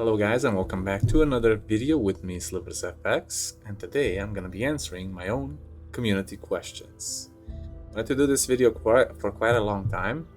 Hello guys and welcome back to another video with me, SliversFX, and today I'm gonna be answering my own community questions. I wanted to do this video for quite a long time,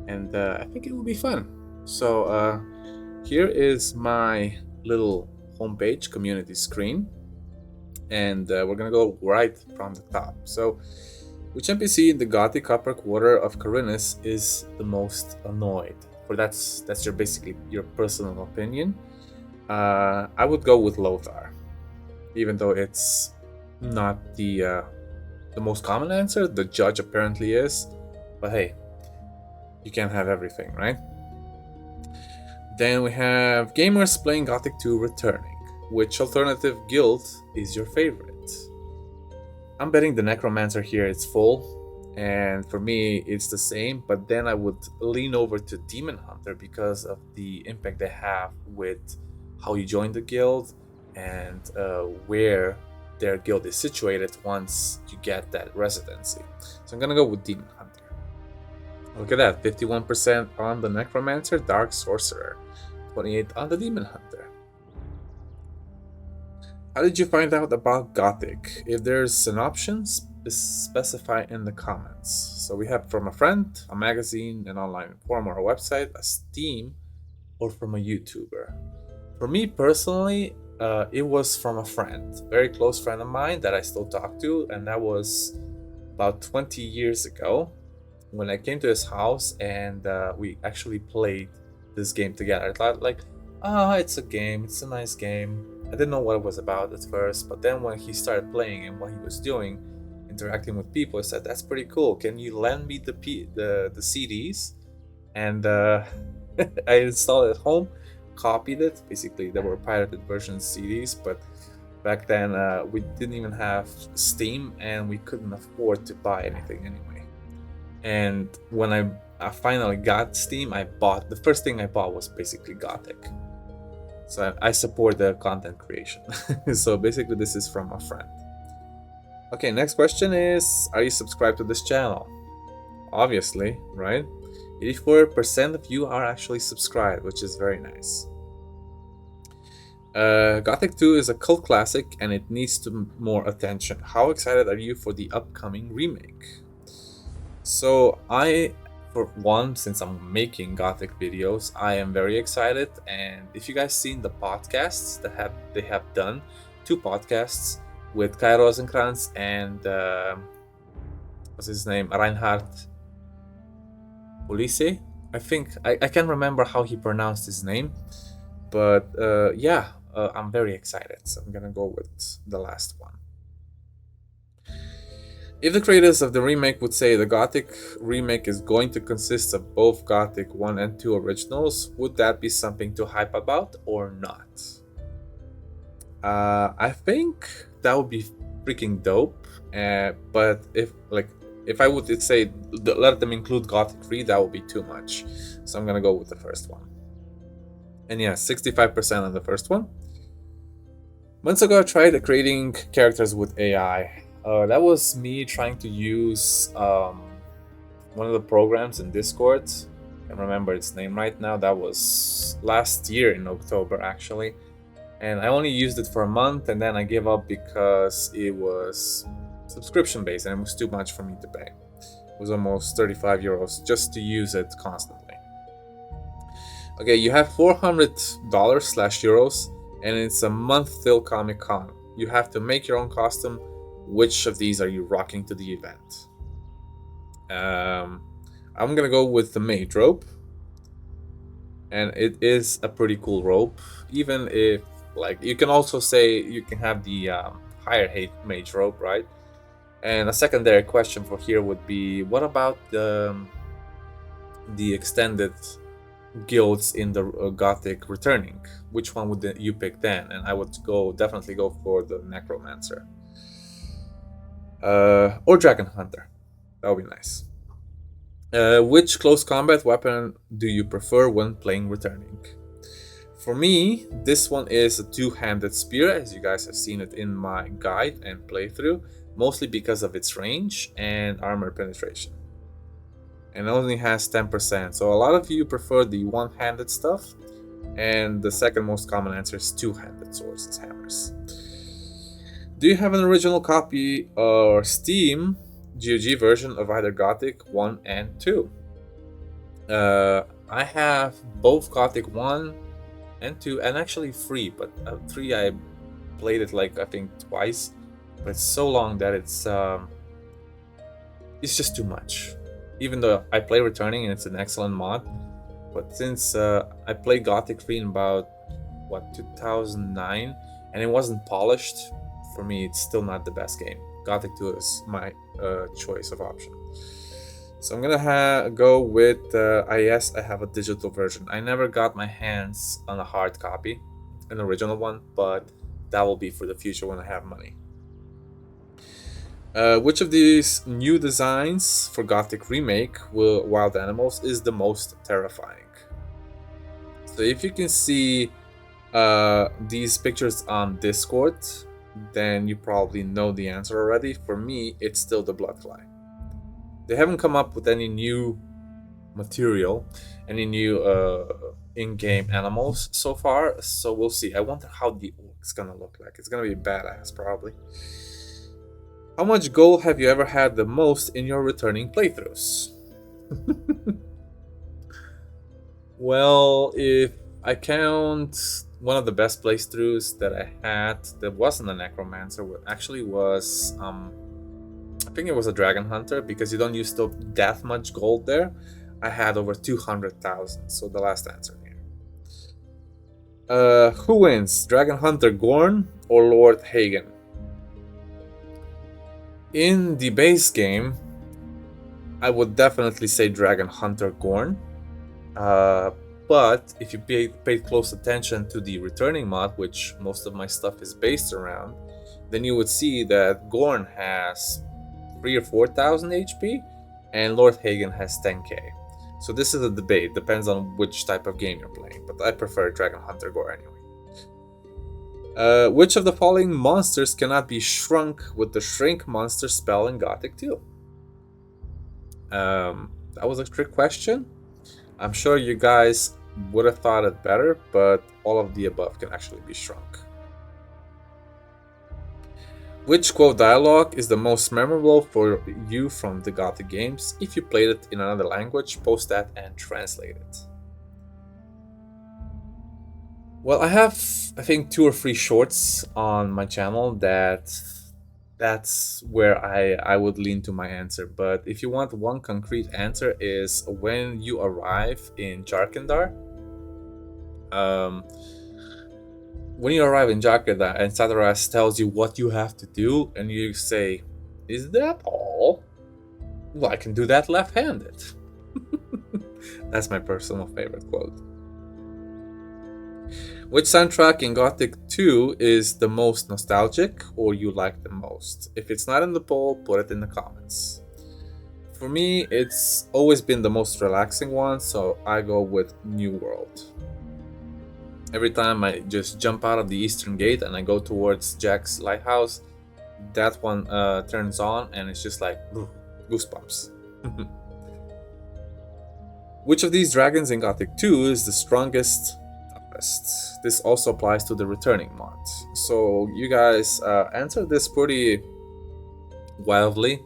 and I think it will be fun. So here is my little homepage community screen, and we're gonna go right from the top. So, which NPC in the Gothic upper quarter of Khorinis is the most annoyed? For that's basically your personal opinion. I would go with Lothar, even though it's not the most common answer. The judge apparently is, but hey, you can't have everything, right? Then we have gamers playing Gothic 2 returning. Which alternative guild is your favorite? I'm betting the Necromancer here is full. And for me, it's the same, but then I would lean over to Demon Hunter because of the impact they have with how you join the guild and where their guild is situated once you get that residency. So I'm gonna go with Demon Hunter. Look at that, 51% on the Necromancer, Dark Sorcerer, 28% on the Demon Hunter. How did you find out about Gothic? If there's an option, specify in the comments. So we have from a friend, a magazine, an online forum or a website, a Steam, or from a YouTuber. For me personally, it was from a friend, a very close friend of mine that I still talk to, and that was about 20 years ago when I came to his house and we actually played this game together. I thought it's a game, it's a nice game. I didn't know what it was about at first, but then when he started playing and what he was doing, interacting with people, I said, that's pretty cool. Can you lend me the CDs? And I installed it at home, copied it. Basically, there were pirated version CDs, but back then we didn't even have Steam and we couldn't afford to buy anything anyway. And when I finally got Steam, the first thing I bought was basically Gothic. So I support the content creation. So basically this is from a friend. Okay, next question is, are you subscribed to this channel? Obviously, right? 84% of you are actually subscribed, which is very nice. Gothic 2 is a cult classic and it needs more attention. How excited are you for the upcoming remake? So for one, since I'm making Gothic videos, I am very excited. And if you guys seen the podcasts that they have done, 2 podcasts with Kai Rosenkrantz and what's his name, Reinhard Ulisse. I think I can't remember how he pronounced his name, but I'm very excited. So I'm gonna go with the last one. If the creators of the remake would say the Gothic remake is going to consist of both Gothic 1 and 2 originals, would that be something to hype about or not? I think that would be freaking dope. But if I would say let them include Gothic 3, that would be too much. So I'm gonna go with the first one. And yeah, 65% on the first one. Months ago, I tried creating characters with AI. That was me trying to use one of the programs in Discord. I can't remember its name right now. That was last year in October, actually. And I only used it for a month, and then I gave up because it was subscription based and it was too much for me to pay. It was almost 35 euros just to use it constantly. Okay, you have $400/euros, and it's a month till Comic Con. You have to make your own costume. Which of these are you rocking to the event? I'm gonna go with the Mage robe, and it is a pretty cool robe. Even if, you can also say you can have the higher Mage robe, right? And a secondary question for here would be, what about the extended guilds in the Gothic returning? Which one would you pick then? And I would definitely go for the Necromancer. Or Dragon Hunter. That would be nice. Which close combat weapon do you prefer when playing returning? For me, this one is a 2-handed spear, as you guys have seen it in my guide and playthrough, mostly because of its range and armor penetration. And it only has 10%, so a lot of you prefer the one-handed stuff. And the second most common answer is two-handed swords and hammers. Do you have an original copy or Steam GOG version of either Gothic 1 and 2? I have both Gothic 1 and 2, and actually 3, but 3 I played it like I think twice, but it's so long that it's just too much. Even though I play Returning and it's an excellent mod, but since I played Gothic 3 in about 2009 and it wasn't polished, for me it's still not the best game. Gothic 2 is my choice of option. So I'm gonna go with yes, I have a digital version. I never got my hands on a hard copy, an original one, but that will be for the future when I have money. Which of these new designs for Gothic Remake Wild Animals is the most terrifying? So if you can see these pictures on Discord, then you probably know the answer already. For me, it's still the Bloodfly. They haven't come up with any new material, any new in-game animals so far, so we'll see. I wonder how the orc's gonna look like. It's gonna be badass, probably. How much gold have you ever had the most in your returning playthroughs? Well, if I count one of the best playthroughs that I had that wasn't a Necromancer, actually was I think it was a Dragon Hunter, because you don't use that much gold there. I had over 200,000, so the last answer here. Who wins, Dragon Hunter Gorn or Lord Hagen? In the base game, I would definitely say Dragon Hunter Gorn. But if you paid close attention to the returning mod, which most of my stuff is based around, then you would see that Gorn has 3,000 or 4,000 HP, and Lord Hagen has 10k. So this is a debate, depends on which type of game you're playing, but I prefer Dragon Hunter Gorn anyway. Which of the following monsters cannot be shrunk with the Shrink monster spell in Gothic 2? That was a trick question. I'm sure you guys would have thought it better, but all of the above can actually be shrunk. Which quote dialogue is the most memorable for you from the Gothic games? If you played it in another language, post that and translate it. Well, I have, I think, 2 or 3 shorts on my channel that's where I would lean to my answer. But if you want one concrete answer, is when you arrive in Jarkandar. When you arrive in Jarkandar and Sataras tells you what you have to do, and you say, "Is that all? Well, I can do that left-handed." That's my personal favorite quote. Which soundtrack in Gothic 2 is the most nostalgic or you like the most? If it's not in the poll, put it in the comments. For me, it's always been the most relaxing one, so I go with New World. Every time I just jump out of the Eastern Gate and I go towards Jack's Lighthouse, that one turns on and it's just like goosebumps. Which of these dragons in Gothic 2 is the strongest? This also applies to the returning mod. So you guys answered this pretty wildly,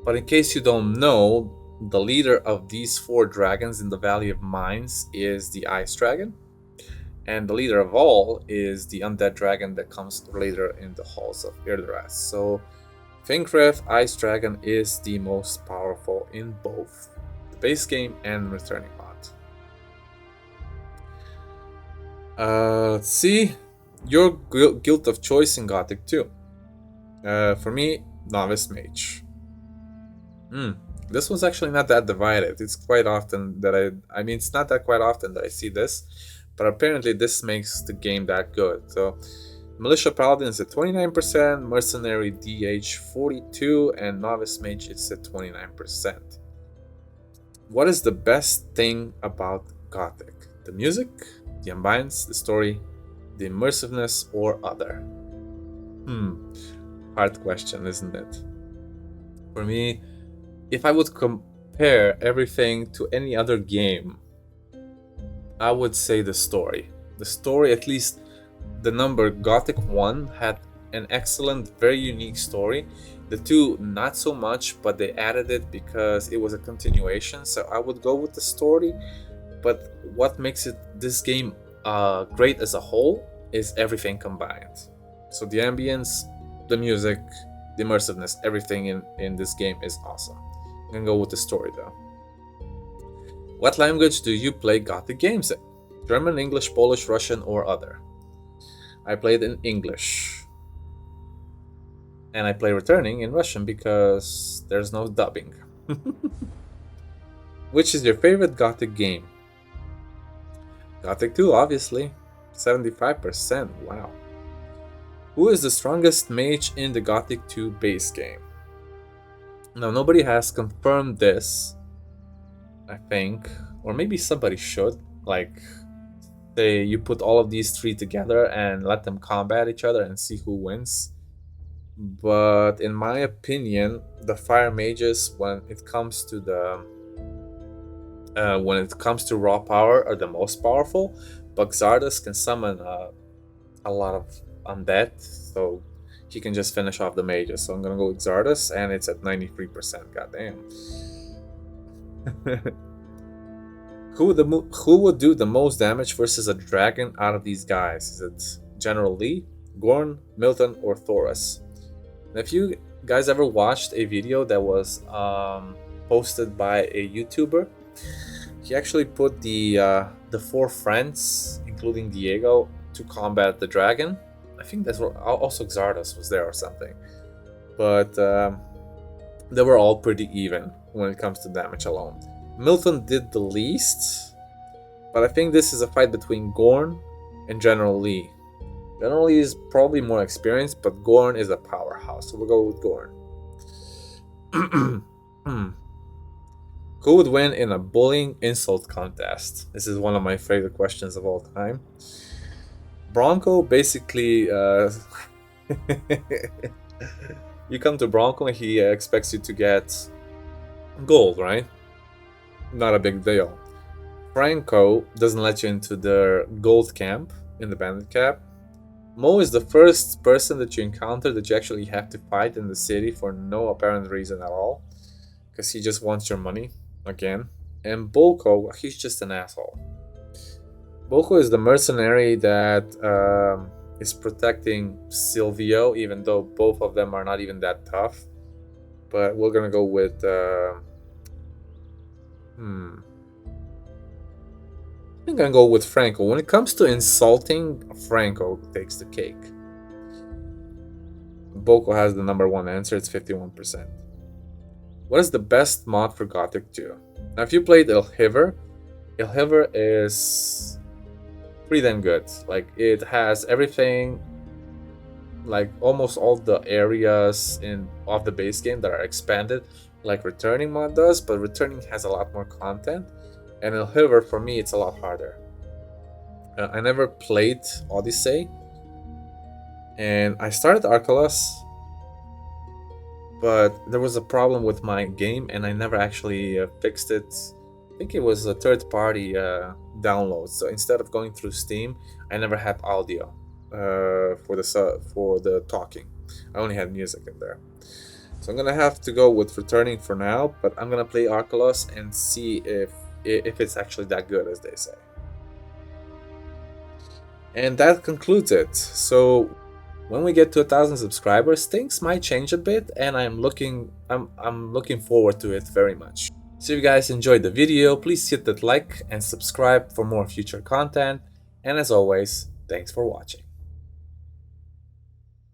but in case you don't know, the leader of these 4 dragons in the Valley of Mines is the Ice Dragon, and the leader of all is the Undead Dragon that comes later in the Halls of Irdorath. So Fincref Ice Dragon is the most powerful in both the base game and returning mod. Let's see. Your guild of choice in Gothic 2. For me, Novice Mage. This one's actually not that divided. It's quite often that I mean, it's not that quite often that I see this, but apparently this makes the game that good. So, Militia Paladin is at 29%, Mercenary DH 42%, and Novice Mage is at 29%. What is the best thing about Gothic? The music, the ambience, the story, the immersiveness, or other? Hard question, isn't it? For me, if I would compare everything to any other game, I would say the story. The story, at least the number Gothic 1 had an excellent, very unique story. The 2, not so much, but they added it because it was a continuation. So I would go with the story. But what makes this game great as a whole is everything combined. So the ambience, the music, the immersiveness, everything in this game is awesome. I'm gonna go with the story though. What language do you play Gothic games in? German, English, Polish, Russian, or other? I played in English. And I play Returning in Russian because there's no dubbing. Which is your favorite Gothic game? Gothic 2, obviously. 75%, wow. Who is the strongest mage in the Gothic 2 base game? Now, nobody has confirmed this, I think. Or maybe somebody should. Like, say you put all of these 3 together and let them combat each other and see who wins. But in my opinion, the fire mages, when it comes to raw power, are the most powerful. But Xardas can summon a lot of undead, so he can just finish off the mages. So I'm gonna go with Xardas, and it's at 93%. Goddamn. Who would do the most damage versus a dragon out of these guys? Is it General Lee, Gorn, Milton, or Thoris? And if you guys ever watched a video that was posted by a YouTuber, he actually put the 4 friends, including Diego, to combat the dragon. I think that's what also Xardas was there or something. But they were all pretty even when it comes to damage alone. Milton did the least, but I think this is a fight between Gorn and General Lee. General Lee is probably more experienced, but Gorn is a powerhouse, so we'll go with Gorn. Who would win in a bullying insult contest? This is one of my favorite questions of all time. Bronco basically... you come to Bronco and he expects you to get gold, right? Not a big deal. Franco doesn't let you into their gold camp in the bandit camp. Mo is the first person that you encounter that you actually have to fight in the city for no apparent reason at all, because he just wants your money again. And Bolko, he's just an asshole. Bolko is the mercenary that is protecting Silvio, even though both of them are not even that tough. But we're gonna go with I think I'm gonna go with Franco. When it comes to insulting, Franco takes the cake. Boko has the number 1 answer, it's 51%. What is the best mod for Gothic 2? Now, if you played Ilhiver is pretty damn good. Like, it has everything, like almost all the areas of the base game that are expanded, like Returning mod does, but Returning has a lot more content. And Ilhiver, for me, it's a lot harder. I never played Odyssey, and I started Arcalos, but there was a problem with my game, and I never actually fixed it. I think it was a third-party download, so instead of going through Steam, I never had audio for the talking. I only had music in there. So I'm gonna have to go with Returning for now, but I'm gonna play Arcalos and see if it's actually that good as they say. And that concludes it. So when we get to 1,000 subscribers, things might change a bit, and I'm looking forward to it very much. So if you guys enjoyed the video, please hit that like and subscribe for more future content. And as always, thanks for watching.